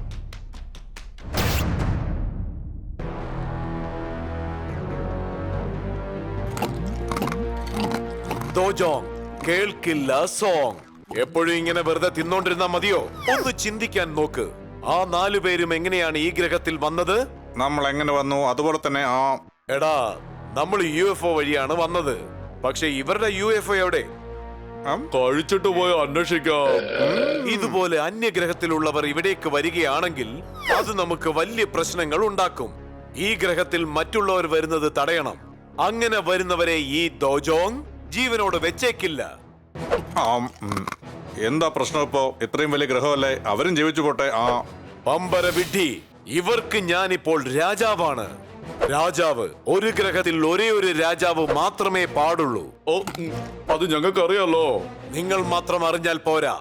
ദോജോങ് കേൾക്കില്ല സോങ്. എപ്പോഴും ഇങ്ങനെ വെറുതെ തിന്നോണ്ടിരുന്നാ മതിയോ? ഒന്ന് ചിന്തിക്കാൻ നോക്ക്. ആ 4 പേരും എങ്ങനെയാണ് ഈ ഗ്രഹത്തിൽ വന്നത്? നമ്മൾ എങ്ങനെ വന്നു അതുപോലെ തന്നെ എടാ, നമ്മൾ UFO വഴിയാണ് വന്നത്. പക്ഷെ ഇവരുടെ UFO എവിടെ? കഴിച്ചിട്ട് പോയി അന്വേഷിക്കാം. ഇതുപോലെ അന്യഗ്രഹത്തിലുള്ളവർ ഇവിടേക്ക് വരികയാണെങ്കിൽ അത് നമുക്ക് വലിയ പ്രശ്നങ്ങൾ ഉണ്ടാക്കും. ഈ ഗ്രഹത്തിൽ മറ്റുള്ളവർ വരുന്നത് തടയണം. അങ്ങനെ വരുന്നവരെ ഈ ദോജോങ് ജീവനോട് വെച്ചേക്കില്ല. എന്താ പ്രശ്നം ഇപ്പോ? ഇത്രയും വലിയ ഗ്രഹമല്ലേ, അവരും ജീവിച്ചു പോട്ടെ. പമ്പര വിഡ്ഢി, ഇവർക്ക് ഞാനിപ്പോൾ രാജാവാണ്. രാജാവ് ഒരു ഗ്രഹത്തിൽ ഒരേ ഒരു രാജാവ് മാത്രമേ പാടുള്ളൂ. അത് ഞങ്ങൾക്ക് അറിയാലോ. നിങ്ങൾ മാത്രം അറിഞ്ഞാൽ പോരാ,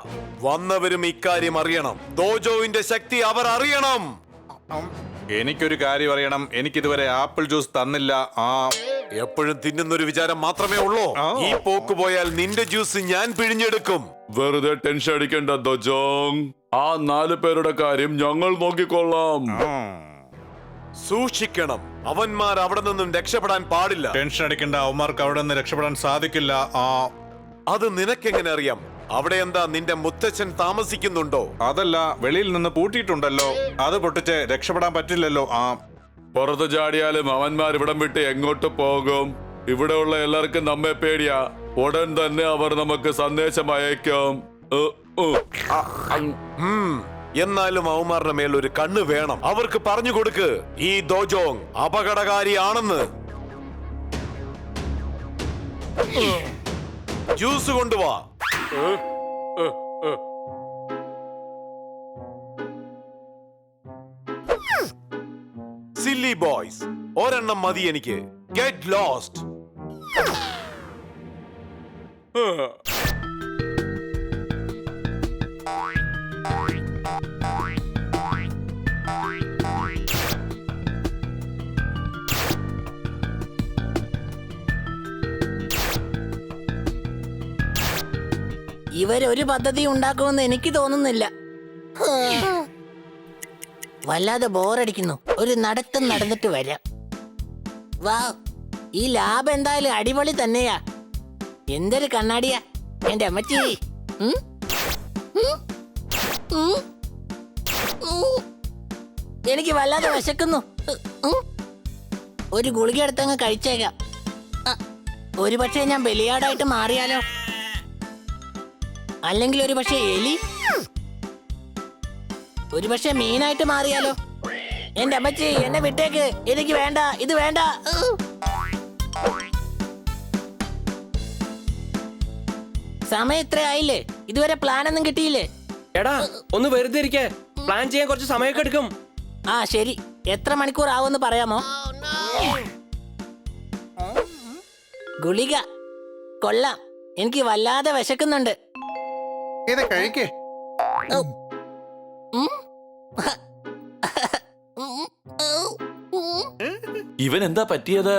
വന്നവരും ഇക്കാര്യം അറിയണം. ദോജോവിന്റെ ശക്തി അവർ അറിയണം. എനിക്കൊരു കാര്യം അറിയണം. എനിക്കിതുവരെ ആപ്പിൾ ജ്യൂസ് തന്നില്ല. എപ്പോഴും തിന്നുന്നൊരു വിചാരം മാത്രമേ ഉള്ളൂ. ഈ പോക്ക് പോയാൽ നിന്റെ ജ്യൂസ് ഞാൻ പിഴിഞ്ഞെടുക്കും. വെറുതെ ടെൻഷൻ അടിക്കേണ്ട ദോജോങ്. ആ 4 പേരുടെ കാര്യം ഞങ്ങൾ നോക്കിക്കൊള്ളാം. സൂക്ഷിക്കണം, അവന്മാർ അവിടെ നിന്നും രക്ഷപ്പെടാൻ പാടില്ല. ടെൻഷൻ അടിക്കേണ്ട, അവന്മാർക്ക് അവിടെ നിന്ന് രക്ഷപ്പെടാൻ സാധിക്കില്ല. അത് നിനക്കെങ്ങനെ അറിയാം? അവിടെ എന്താ നിന്റെ മുത്തച്ഛൻ താമസിക്കുന്നുണ്ടോ? അതല്ല, വെളിയിൽ നിന്ന് പൂട്ടിയിട്ടുണ്ടല്ലോ. അത് പൊട്ടിച്ച് രക്ഷപ്പെടാൻ പറ്റില്ലല്ലോ. പുറത്ത് ചാടിയാലും അവന്മാർ ഇവിടം വിട്ട് എങ്ങോട്ട് പോകും? ഇവിടെയുള്ള എല്ലാവർക്കും നമ്മെ പേടിയാ. ഉടൻ തന്നെ അവർ നമുക്ക് സന്ദേശം അയക്കും. എന്നാലും അവന്മാരുടെ മേൽ ഒരു കണ്ണ് വേണം. അവർക്ക് പറഞ്ഞു കൊടുക്ക് ഈ ദോജോങ് അപകടകാരിയാണെന്ന്. ജ്യൂസ് കൊണ്ടുവാ. സില്ലി ബോയ്സ്, ഒരെണ്ണം മതി എനിക്ക്. Get lost. ഇവരൊരു പദ്ധതി ഉണ്ടാക്കുമെന്ന് എനിക്ക് തോന്നുന്നില്ല. വല്ലാതെ ബോറടിക്കുന്നു. ഒരു നടത്തം നടന്നിട്ട് വരാം. വാ, ഈ ലാബ് എന്തായാലും അടിപൊളി തന്നെയാ. എന്തൊരു കണ്ണാടിയാ എന്റെ അമ്മച്ചി. എനിക്ക് വല്ലാതെ വിശക്കുന്നു. ഒരു ഗുളിക എടുത്തങ്ങ് കഴിച്ചേക്കാം. ഒരു പക്ഷേ ഞാൻ ബലിയാടായിട്ട് മാറിയാലോ? അല്ലെങ്കിൽ ഒരു പക്ഷേ എലി, ഒരു പക്ഷേ മീനായിട്ട് മാറിയാലോ? എന്റെ അമ്മച്ചി, എന്നെ വിട്ടേക്ക്. എനിക്ക് വേണ്ട, ഇത് വേണ്ട. സമയം ഇത്ര ആയില്ലേ? ഇതുവരെ പ്ലാൻ ഒന്നും കിട്ടിയില്ലേ? എടാ, ഒന്ന് വെറുതെ ഇരിക്കേ. പ്ലാൻ ചെയ്യാൻ കുറച്ച് സമയമൊക്കെ എടുക്കും. ആ ശരി, എത്ര മണിക്കൂർ ആവുമെന്ന് പറയാമോ? ഗുളിക കൊള്ളാം. എനിക്ക് വല്ലാതെ വിശക്കുന്നുണ്ട്. ഇത് കഴിക്കേ. ഇവൻ എന്താ പറ്റിയത്?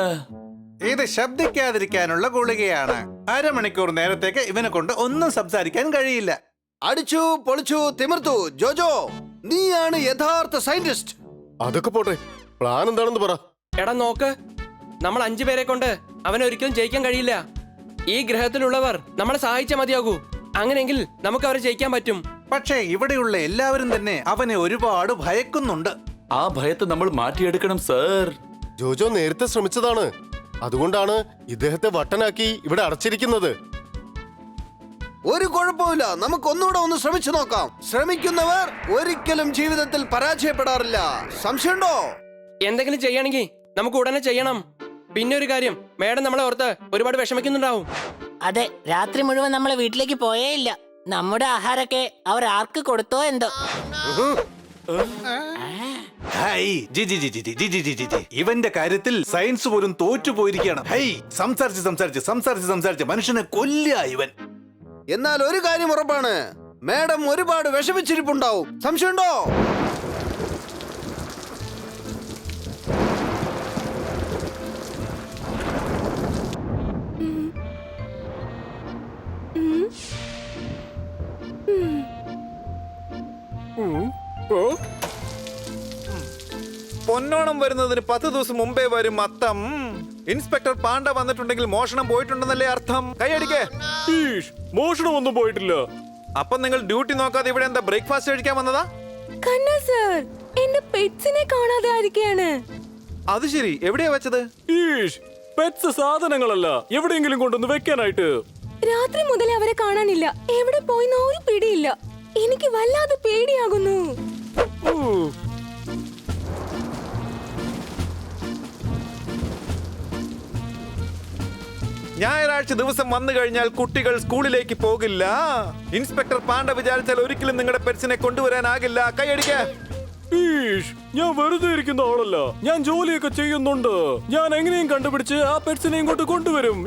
ഇത് ശബ്ദിക്കാതിരിക്കാനുള്ള ഗുളികയാണ്. അരമണിക്കൂർ നേരത്തേക്ക് ഇവനെ കൊണ്ട് ഒന്നും സംസാരിക്കാൻ കഴിയില്ല. അടിച്ചു പൊളിച്ചു തിമിർത്തു. ജോജോ, നീയാണ് യഥാർത്ഥ സയന്റിസ്റ്റ്. അതൊക്കെ പോട്ടെ, പ്ലാൻ എന്താണെന്ന് പറ. എടാ നോക്ക്, നമ്മൾ 5 പേരെ കൊണ്ട് അവനെ ഒരിക്കലും ജയിക്കാൻ കഴിയില്ല. ഈ ഗ്രഹത്തിലുള്ളവർ നമ്മളെ സഹായിച്ചാൽ മതിയാകൂ. അങ്ങനെയെങ്കിൽ നമുക്ക് അവരെ ജയിക്കാൻ പറ്റും. പക്ഷേ ഇവിടെയുള്ള എല്ലാവരും തന്നെ അവനെ ഒരുപാട് ഭയക്കുന്നുണ്ട്. ആ ഭയത്തെ നമ്മൾ മാറ്റിയെടുക്കണം സർ. ജോജോ നേരത്തെ ശ്രമിച്ചതാണ്. അതുകൊണ്ടാണ് ഇദ്ദേഹത്തെ വട്ടനാക്കി ഇവിടെ അടച്ചിരിക്കുന്നത്. ഒരു കുഴപ്പമില്ല, നമുക്ക് ഒന്നുകൂടെ ഒന്ന് ശ്രമിച്ചു നോക്കാം. ശ്രമിക്കുന്നവർ ഒരിക്കലും ജീവിതത്തിൽ പരാജയപ്പെടാറില്ല. സംശയമുണ്ടോ? എന്തെങ്കിലും ചെയ്യണമെങ്കിൽ നമുക്ക് ഉടനെ ചെയ്യണം. പിന്നെ ഒരു കാര്യം, മേഡം നമ്മളെ ഓർത്ത് ഒരുപാട് വിഷമിക്കുന്നുണ്ടാവും. അതെ, രാത്രി മുഴുവൻ നമ്മളെ വീട്ടിലേക്ക് പോയേ ഇല്ല. നമ്മുടെ ആഹാരമൊക്കെ അവർ ആർക്ക് കൊടുത്തോ എന്തോ. High, G G G G G G G G G G. ഇവന്റെ കാര്യത്തിൽ സയൻസ് പോലും തോറ്റുപോയിരിക്കുകയാണ്. ഹൈ, സംസാരിച്ച് സംസാരിച്ച് സംസാരിച്ച് സംസാരിച്ച് മനുഷ്യനെ കൊല്ലുക ഇവൻ. എന്നാൽ ഒരു കാര്യം ഉറപ്പാണ്, മാഡം ഒരുപാട് വിഷമിച്ചിരിപ്പുണ്ടാവും. സംശയമുണ്ടോ? പൊന്നോണം വരുന്നതിന് 10 ദിവസം മുമ്പേ വരും അത്തം. ഇൻസ്പെക്ടർ പാണ്ഡ വന്നിട്ടുണ്ടെങ്കിൽ മോഷണം പോയിട്ടുണ്ടെന്നല്ലേ അർത്ഥം? കൈയടിക്കേ. മോഷണമൊന്നും പോയിട്ടില്ല. അപ്പൊ നിങ്ങൾ ഡ്യൂട്ടി നോക്കാതെ ഇവിടെ എന്താ ബ്രേക്ക്ഫാസ്റ്റ് കഴിക്കാൻ വന്നതാ? കണ്ണ സർ, എന്റെ പെറ്റ്സിനെ കാണാതെ ആയിരിക്കാണ്. അത് ശരി, എവിടെയാ വെച്ചത്? പെറ്റ്സ് സാധനങ്ങളല്ല, എവിടെയെങ്കിലും കൊണ്ടൊന്ന് വെക്കാനായിട്ട്. രാത്രി മുതൽ അവരെ കാണാനില്ല. എവിടെ പോയിന്ന് ഒരു പിടിയില്ല. എനിക്ക് വല്ലാതെ പേടിയാകുന്നു. ഞായറാഴ്ച ദിവസം വന്നു കഴിഞ്ഞാൽ കുട്ടികൾ സ്കൂളിലേക്ക് പോകില്ല. ഇൻസ്പെക്ടർ പാണ്ഡ വിചാരിച്ചാൽ ഒരിക്കലും നിങ്ങളുടെ പെറ്റ്സിനെ കൊണ്ടുവരാനാകില്ല. കൈയടിക്ക. ഞാൻ വെറുതെ ഇരിക്കുന്ന ആളല്ല, ഞാൻ ജോലിയൊക്കെ ചെയ്യുന്നുണ്ട്. ഞാൻ എങ്ങനെയും കണ്ടുപിടിച്ച് ആ പെറ്റ്സിനെ ഇങ്ങോട്ട് കൊണ്ടുവരും.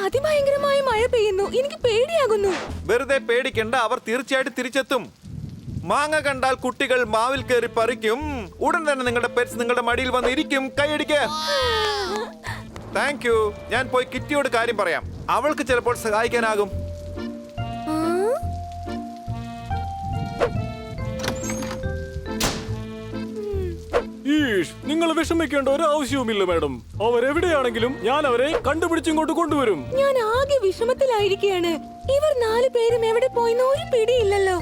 അതിഭയങ്കരമായ മഴ പെയ്യുന്നു. എനിക്ക് പേടിയാകുന്നു. വെറുതെ പേടിക്കണ്ട, അവർ തീർച്ചയായിട്ടും തിരിച്ചെത്തും. മാങ്ങ കണ്ടാൽ കുട്ടികൾ മാവിൽ കയറി പറിക്കും. ഉടൻ തന്നെ നിങ്ങളുടെ പെറ്റ്സ് നിങ്ങളുടെ മടിയിൽ വന്ന് ഇരിക്കും. കൈയടിക്ക. Thank you. ഞാൻ പോയി കിറ്റിയോട് കാര്യം പറയാം. അവൾക്ക് ചിലപ്പോൾ സഹായിക്കാനാകും. നിങ്ങൾ വിഷമിക്കേണ്ട ഒരു ആവശ്യവുമില്ല മാഡം. അവരെവിടെയാണെങ്കിലും ഞാൻ അവരെ കണ്ടുപിടിച്ചിങ്ങോട്ട് കൊണ്ടുവരും. ഞാൻ ആകെ വിഷമത്തിലായിരിക്കുകയാണ്. ഇവർ 4 പേരും എവിടെ പോയിന്ന് ഒരു പിടിയില്ലല്ലോ.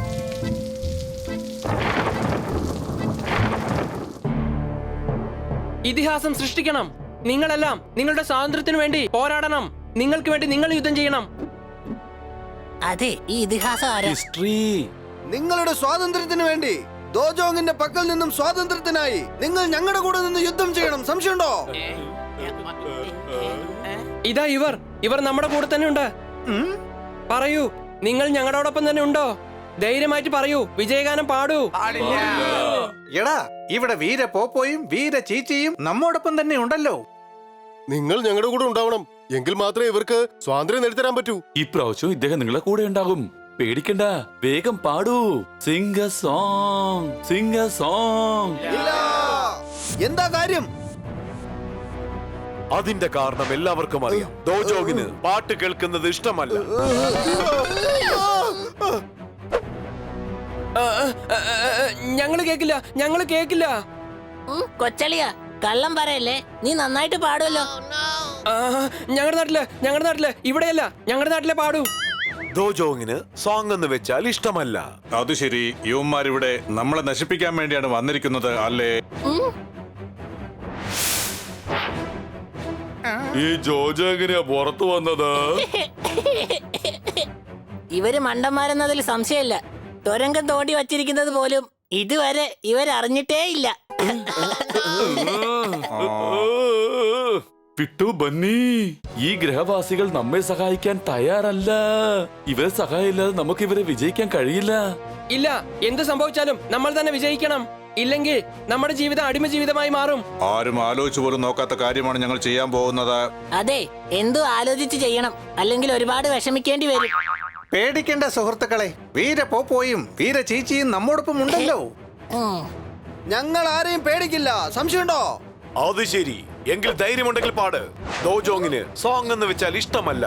ഇതിഹാസം സൃഷ്ടിക്കണം. നിങ്ങളെല്ലാം നിങ്ങളുടെ സ്വാതന്ത്ര്യത്തിനു വേണ്ടി പോരാടണം. നിങ്ങൾക്ക് വേണ്ടി നിങ്ങൾ യുദ്ധം ചെയ്യണം. അതെ, ഈ ഇതിഹാസം ആരാ? ഹിസ്റ്ററി. നിങ്ങളുടെ സ്വാതന്ത്ര്യത്തിന് വേണ്ടി ദോജോങ്ങിന്റെ പക്കൽ നിന്നും സ്വാതന്ത്ര്യത്തിനായി നിങ്ങൾ ഞങ്ങളുടെ കൂടെ നിന്ന് യുദ്ധം ചെയ്യണം. സംശയമുണ്ടോ? ഇതാ ഇവർ നമ്മുടെ കൂടെ തന്നെ ഉണ്ട്. പറയൂ, നിങ്ങൾ ഞങ്ങളോടൊപ്പം തന്നെ ഉണ്ടോ? ധൈര്യമായിട്ട് പറയൂ, വിജയഗാനം പാടൂ. എടാ, ഇവിടെ വീര പോപ്പോയും വീര ചീച്ചിയും നമ്മോടൊപ്പം തന്നെ ഉണ്ടല്ലോ. നിങ്ങൾ ഞങ്ങളുടെ കൂടെ ഉണ്ടാവണം. എങ്കിൽ മാത്രമേ ഇവർക്ക് സ്വാതന്ത്ര്യം നേടിത്തരാൻ പറ്റൂ. ഇപ്രാവശ്യം ഇദ്ദേഹം നിങ്ങളെ കൂടെ ഉണ്ടാകും. പേടിക്കണ്ട, വേഗം പാടൂ. Sing a song, sing a song. ഇല്ല. എന്താ കാര്യം? അതിന്റെ കാരണം എല്ലാവർക്കും അറിയാം. ദോജോങ്ങിന് പാട്ട് കേൾക്കുന്നത് ഇഷ്ടമല്ല. ഞങ്ങള് കേക്കില്ല. കൊച്ചളിയ, കള്ളം പറയല്ലേ, നീ നന്നായിട്ട് പാടുമല്ലോ. ഞങ്ങളുടെ നാട്ടില് ഇവിടെയല്ല, ഞങ്ങളുടെ നാട്ടിലെ പാടൂ. ദോജോങ്ങിന് സോങ് എന്ന് വെച്ചാൽ ഇഷ്ടമല്ല. അത് ശരി, യുവന്മാരിവിടെ നമ്മളെ നശിപ്പിക്കാൻ വേണ്ടിയാണ് വന്നിരിക്കുന്നത് അല്ലേ? ഈ ജോജോ എങ്ങനെയാ പുറത്തു വന്നത്? ഇവര് മണ്ടന്മാരെന്നതിൽ സംശയമില്ല. തുരങ്കം തോണ്ടി വച്ചിരിക്കുന്നത് പോലും ഇതുവരെ ഇവരറിഞ്ഞിട്ടേ ഇല്ല. പിട്ടു ബന്നി, ഈ ഗ്രഹവാസികൾ നമ്മെ സഹായിക്കാൻ തയ്യാറല്ല. ഇവരെ സഹായമില്ലാതെ നമുക്ക് ഇവരെ വിജയിക്കാൻ കഴിയില്ല. ഇല്ല, എന്ത് സംഭവിച്ചാലും നമ്മൾ തന്നെ വിജയിക്കണം. ഇല്ലെങ്കിൽ നമ്മുടെ ജീവിതം അടിമ ജീവിതമായി മാറും. ആരും ആലോചിച്ചു പോലും നോക്കാത്ത കാര്യമാണ് ഞങ്ങൾ ചെയ്യാൻ പോകുന്നത്. അതെ, എന്തോ ആലോചിച്ച് ചെയ്യണം, അല്ലെങ്കിൽ ഒരുപാട് വിഷമിക്കേണ്ടി വരും. പേടിക്കേണ്ട സുഹൃത്തുക്കളെ, വീര പോപ്പോയും വീര ചീച്ചിയും നമ്മോടൊപ്പം ഉണ്ടല്ലോ. ഞങ്ങൾ ആരെയും പേടിക്കില്ല. സംശയമുണ്ടോ? അത് ശരി, എങ്കിൽ ധൈര്യമുണ്ടെങ്കിൽ പാട്. ദോജോങ്ങിന് സോങ് എന്ന് വെച്ചാൽ ഇഷ്ടമല്ല.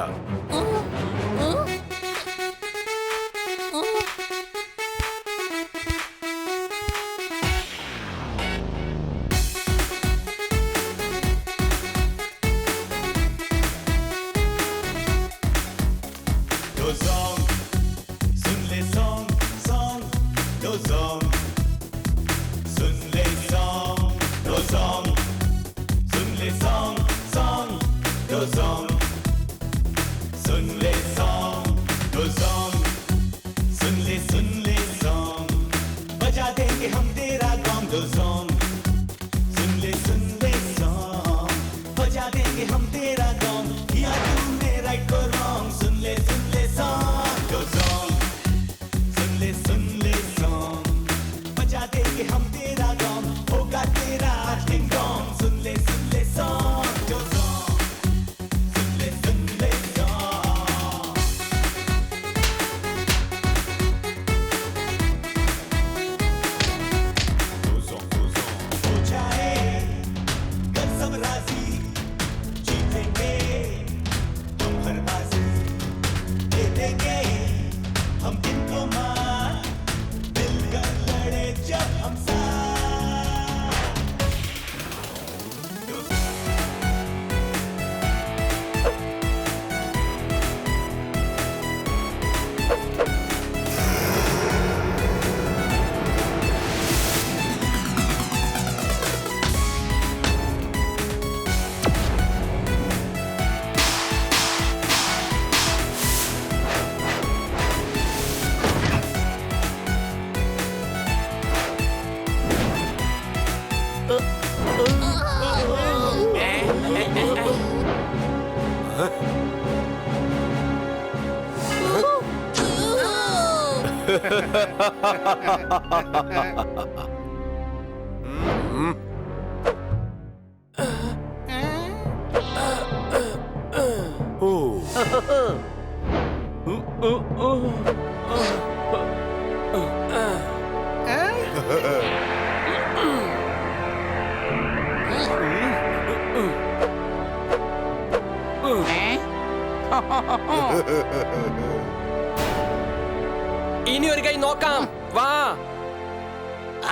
ഇനി ഒരു കൈ നോക്കാം, വാ.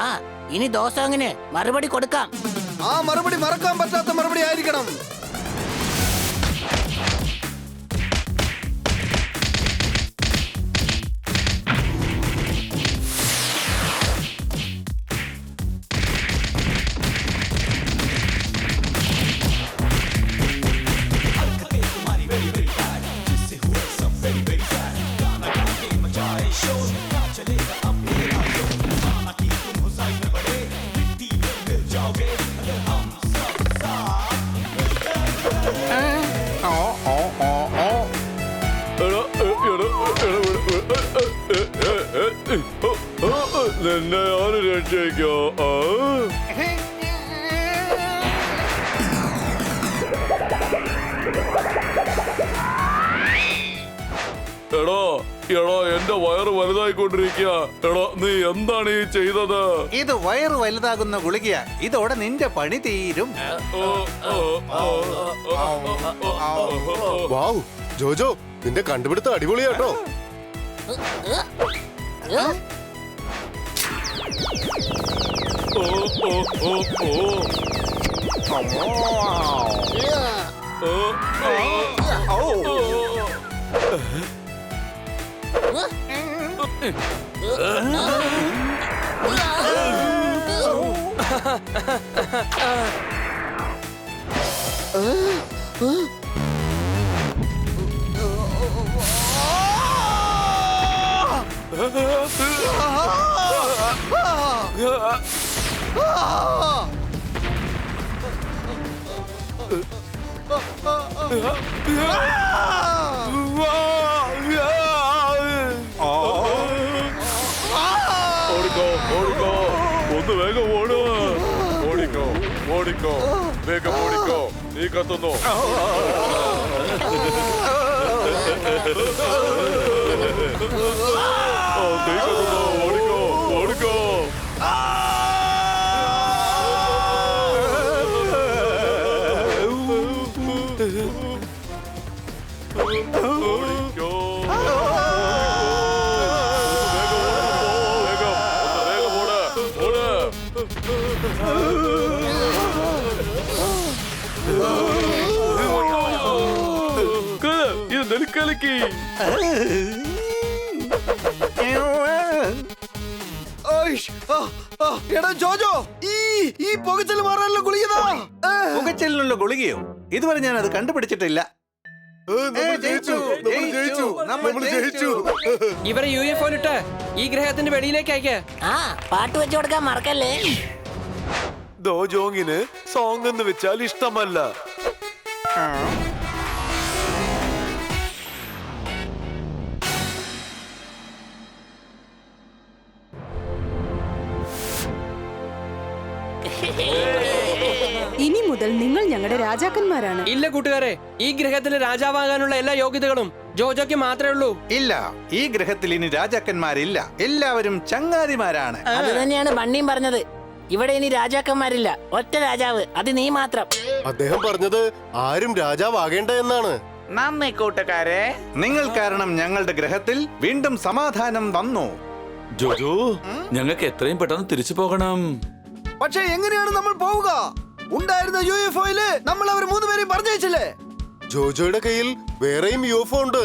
ആ, ഇനി ദോസോങ്ങിന് മറുപടി കൊടുക്കാം. ആ മറുപടി മറക്കാൻ പറ്റാത്ത മറുപടി ആയിരിക്കണം. നിന്നെ ആര് രക്ഷിക്കോ? എടോ എടോ എന്റെ വയറ് വലുതായിക്കൊണ്ടിരിക്കുക. എടോ നീ എന്താണ് ഈ ചെയ്തത്? ഇത് വയറ് വലുതാകുന്ന ഗുളികയാ. ഇതോടെ നിന്റെ പണി തീരും. വാവ് ജോജോ, നിന്റെ കണ്ടുപിടുത്തം അടിപൊളിയാട്ടോ. ഓടിക്കോ ഓടിക്കോ, ഒന്ന് വേഗം ഓട്. ഓടിക്കോ ഓടിക്കോ, വേഗം ഓടിക്കോ. നീ കത്തുന്നു. നീ കത്തുന്നു. ഓടിക്കോ ഓടിക്കോ. ഓടിക്കോ. ഇത് നെൽക്കലക്കി. എടാ ജോജോ, ഈ പുകച്ചൽ മാറാനുള്ള ഗുളികതാ. പുകച്ചലിനുള്ള ഗുളികയോ? ഇതുവരെ ഞാൻ അത് കണ്ടുപിടിച്ചിട്ടില്ല. ഇവരെ UFO-ലിട്ട് ഈ ഗ്രഹത്തിന്റെ വെളിയിലേക്ക് അയക്ക്. ആ പാട്ട് വെച്ചു കൊടുക്കാൻ മറക്കല്ലേ. ദോജോങ്ങിന് സോങ് എന്ന് വെച്ചാൽ ഇഷ്ടമല്ല. ഇനി മുതൽ നിങ്ങൾ ഞങ്ങളുടെ രാജാക്കന്മാരാണ്. ഇല്ല കൂട്ടുകാരെ, ഈ ഗ്രഹത്തിലെ രാജാവാകാനുള്ള എല്ലാ യോഗ്യതകളും ജോജോയ്ക്ക് മാത്രമേ ഉള്ളൂ. ഇല്ല, ഈ ഗ്രഹത്തിൽ ഇനി രാജാക്കന്മാരില്ല. എല്ലാവരും ചങ്ങാതിമാരാണ്. അത് തന്നെയാണ് ബണ്ണിയും പറഞ്ഞത്. ഇവിടെ ഇനി രാജാക്കന്മാരില്ല, ഒറ്റ രാജാവ്, അത് നീ മാത്രം. അദ്ദേഹം പറഞ്ഞത് ആരും രാജാവാകേണ്ട എന്നാണ്. നന്ദി കൂട്ടുകാരെ, നിങ്ങൾ കാരണം ഞങ്ങളുടെ ഗ്രഹത്തിൽ വീണ്ടും സമാധാനം വന്നു. ജോജോ, ഞങ്ങൾക്ക് എത്രയും പെട്ടെന്ന് തിരിച്ചു പോകണം. പക്ഷെ എങ്ങനെയാണ് നമ്മൾ പോവുക? ഉണ്ടായിരുന്ന UFO-യില് നമ്മൾ അവർ 3 പേരെയും പറഞ്ഞയച്ചില്ലേ? ജോജോയുടെ കയ്യിൽ വേറെയും UFO ഉണ്ട്.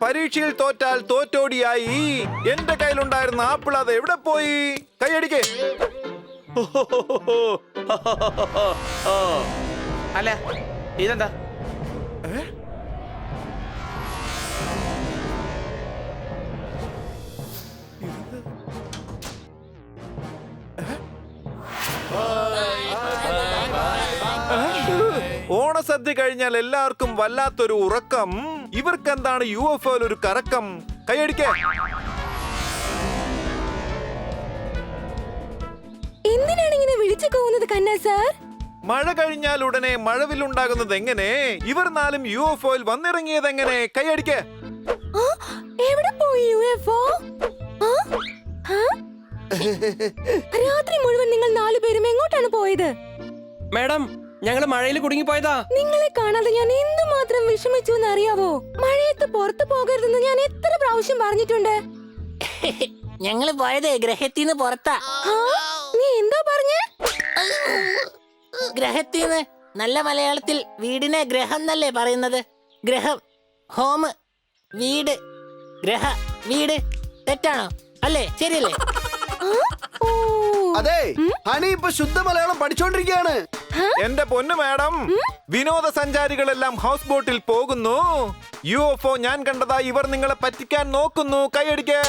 പരീക്ഷയിൽ തോറ്റാൽ തോറ്റോടിയായി. എന്റെ കയ്യിലുണ്ടായിരുന്ന ആപ്പിൾ അത് എവിടെ പോയി? കൈയടിക്കേ. അല്ല ഇതെന്താ? ഓണസദ്യ കഴിഞ്ഞാൽ എല്ലാവർക്കും വല്ലാത്തൊരു ഉറക്കം. ഇവർക്കെന്താണ് UFO-യിൽ ഒരു കറക്കം? കൈയടിക്കേ. എന്തിനാണ് ഇങ്ങനെ വിളിച്ചു പോകുന്നത് കണ്ണ സാർ? മഴ കഴിഞ്ഞാൽ ഉടനെ മഴവില്ലുണ്ടാകുന്നത് എങ്ങനെ? ഇവർ 4 UFO-യിൽ വന്നിറങ്ങിയത് എങ്ങനെ? കൈയടിക്കേ. എവിടെ പോയി UFO? രാത്രി മുഴുവൻ നിങ്ങൾ 4 പേരും എങ്ങോട്ടാണ് പോയത്? മാഡം, ഞങ്ങള് മഴയിൽ കുടുങ്ങിപ്പോയതാ. നിങ്ങളെ കാണാതെ ഞാൻ എന്തുമാത്രം വിഷമിച്ചു എന്ന് അറിയാവോ? മഴയത്ത് പുറത്തു പോകരുതെന്ന് ഞാൻ എത്ര പ്രാവശ്യം പറഞ്ഞിട്ടുണ്ട്. ഞങ്ങള് പോയത് ഗ്രഹത്തിന്ന് പുറത്താ. നീ എന്താ പറഞ്ഞേ? ഗ്രഹത്തിന്ന് നല്ല മലയാളത്തിൽ വീടിനെ ഗ്രഹം എന്നല്ലേ പറയുന്നത്? ഗ്രഹം, ഹോം, വീട്, ഗ്രഹ, വീട്. തെറ്റാണോ? അല്ലേ? ശരിയല്ലേ? അതെ, ഹണി ഇപ്പൊ ശുദ്ധ മലയാളം പഠിച്ചോണ്ടിരിക്കുകയാണ്. എന്റെ പൊന്നു മാഡം, വിനോദസഞ്ചാരികളെല്ലാം ഹൗസ് ബോട്ടിൽ പോകുന്നു. UFO ഞാൻ കണ്ടതാ. ഇവർ നിങ്ങളെ പറ്റിക്കാൻ നോക്കുന്നു. കൈയടിക്കേ.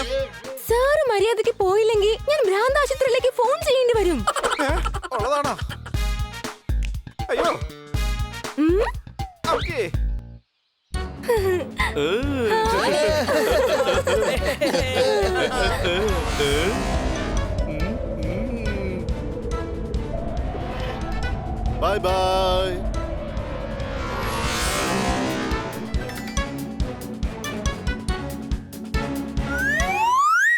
സാറ് മര്യാദയ്ക്ക് പോയില്ലെങ്കിൽ ഞാൻ ഭ്രാന്താശുപത്രിയിലേക്ക് ഫോൺ ചെയ്യേണ്ടി വരും. ഉള്ളതാണോ? അയ്യോ. ഓക്കേ. Bye bye.